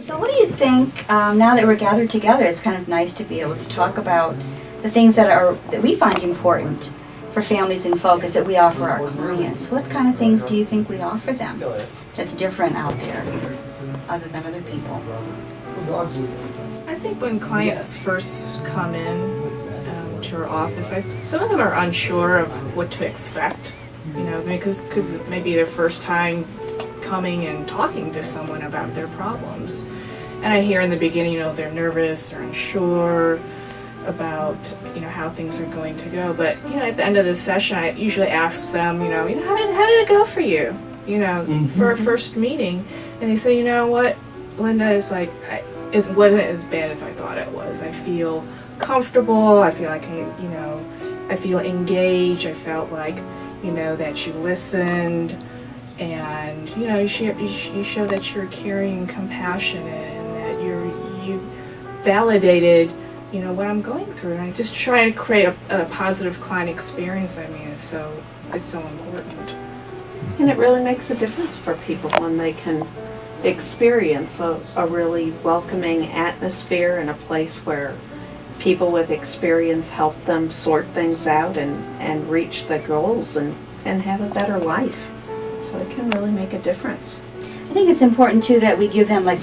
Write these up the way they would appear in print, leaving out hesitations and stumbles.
So what do you think, now that we're gathered together, it's kind of nice to be able to talk about the things that we find important for Families in Focus that we offer our clients. What kind of things do you think we offer them that's different out there, other than other people? I think when clients first come in to our office, some of them are unsure of what to expect, because maybe their first time coming and talking to someone about their problems. And I hear in the beginning, they're nervous or unsure about, how things are going to go. But, at the end of the session, I usually ask them, how did it go for you, for a first meeting? And they say, you know what, Linda, is like, it wasn't as bad as I thought it was. I feel comfortable. I feel like I feel engaged. I felt like, that you listened, and you show that you're caring and compassionate, and that you validated, what I'm going through. And I just try to create a positive client experience. I mean, it's so important. And it really makes a difference for people when they can experience a really welcoming atmosphere in a place where people with experience help them sort things out and reach their goals and have a better life. So it can really make a difference. I think it's important too that we give them like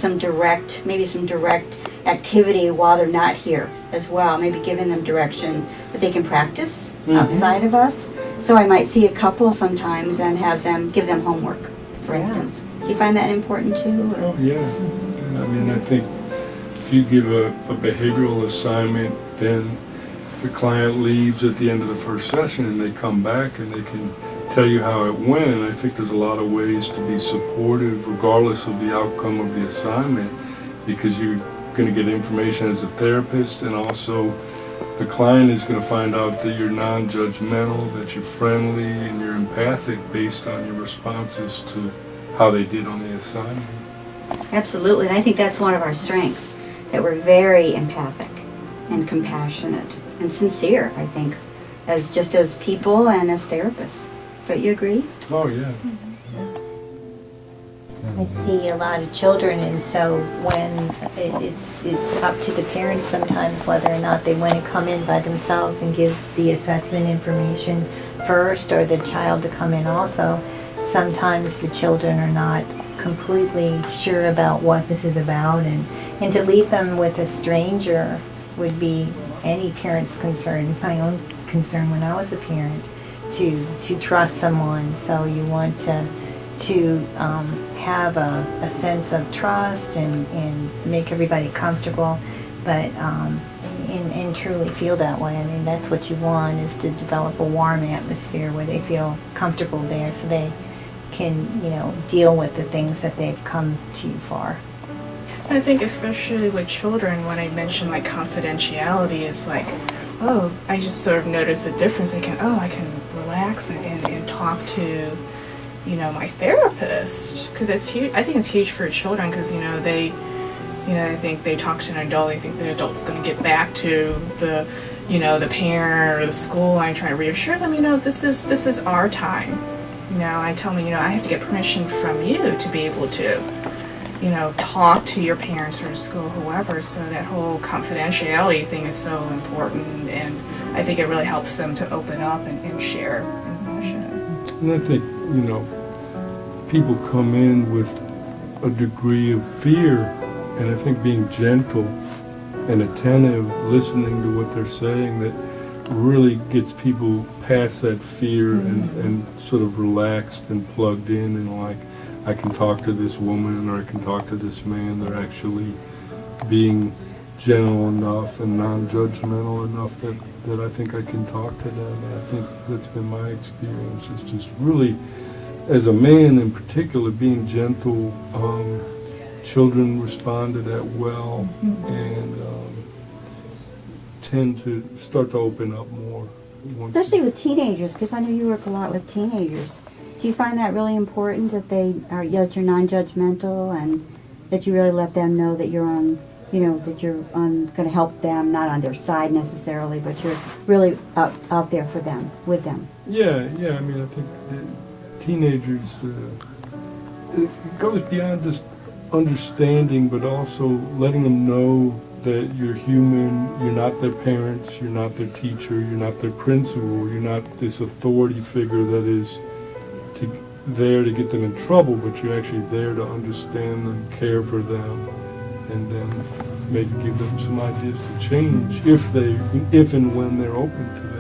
maybe some direct activity while they're not here as well. Maybe giving them direction that they can practice outside of us. So I might see a couple sometimes and give them homework, for instance. Do you find that important too? Or? Oh yeah. And I mean, I think if you give a behavioral assignment, then the client leaves at the end of the first session and they come back and they can tell you how it went. And I think there's a lot of ways to be supportive regardless of the outcome of the assignment, because you're going to get information as a therapist, and also the client is going to find out that you're non-judgmental, that you're friendly, and you're empathic based on your responses to how they did on the assignment. Absolutely, and I think that's one of our strengths, that we're very empathic and compassionate and sincere, I think, as people and as therapists. But you agree? Oh yeah. I see a lot of children, and so when it's up to the parents sometimes whether or not they want to come in by themselves and give the assessment information first, or the child to come in also. Sometimes the children are not completely sure about what this is about, and to leave them with a stranger would be any parent's concern, my own concern when I was a parent, to trust someone. So you want to have a sense of trust and make everybody comfortable, but and truly feel that way. I mean, that's what you want, is to develop a warm atmosphere where they feel comfortable there, so they can deal with the things that they've come to you for. I think especially with children, when I mention like confidentiality, it's like, oh, I just sort of notice a difference. I can relax and talk to my therapist, because it's huge. I think it's huge for children, because they think they talk to an adult, they think the adult's going to get back to the the parent or the school. I try to reassure them, this is our time. I tell them, I have to get permission from you to be able to talk to your parents or school, whoever. So that whole confidentiality thing is so important, and I think it really helps them to open up and share in session. And I think, people come in with a degree of fear, and I think being gentle and attentive, listening to what they're saying, that really gets people past that fear and sort of relaxed and plugged in, and like, I can talk to this woman or I can talk to this man. They're actually being gentle enough and non-judgmental enough that I think I can talk to them. And I think that's been my experience. It's just really, as a man in particular, being gentle. Children respond to that well, and tend to start to open up more. Especially with teenagers, because I know you work a lot with teenagers. Do you find that really important, that that you're non-judgmental, and that you really let them know that you're on, that you're going to help them, not on their side necessarily, but you're really out there for them, with them? Yeah. I mean, I think the teenagers, it goes beyond just understanding, but also letting them know that you're human, you're not their parents, you're not their teacher, you're not their principal, you're not this authority figure that is there to get them in trouble, but you're actually there to understand them, care for them, and then maybe give them some ideas to change if and when they're open to that.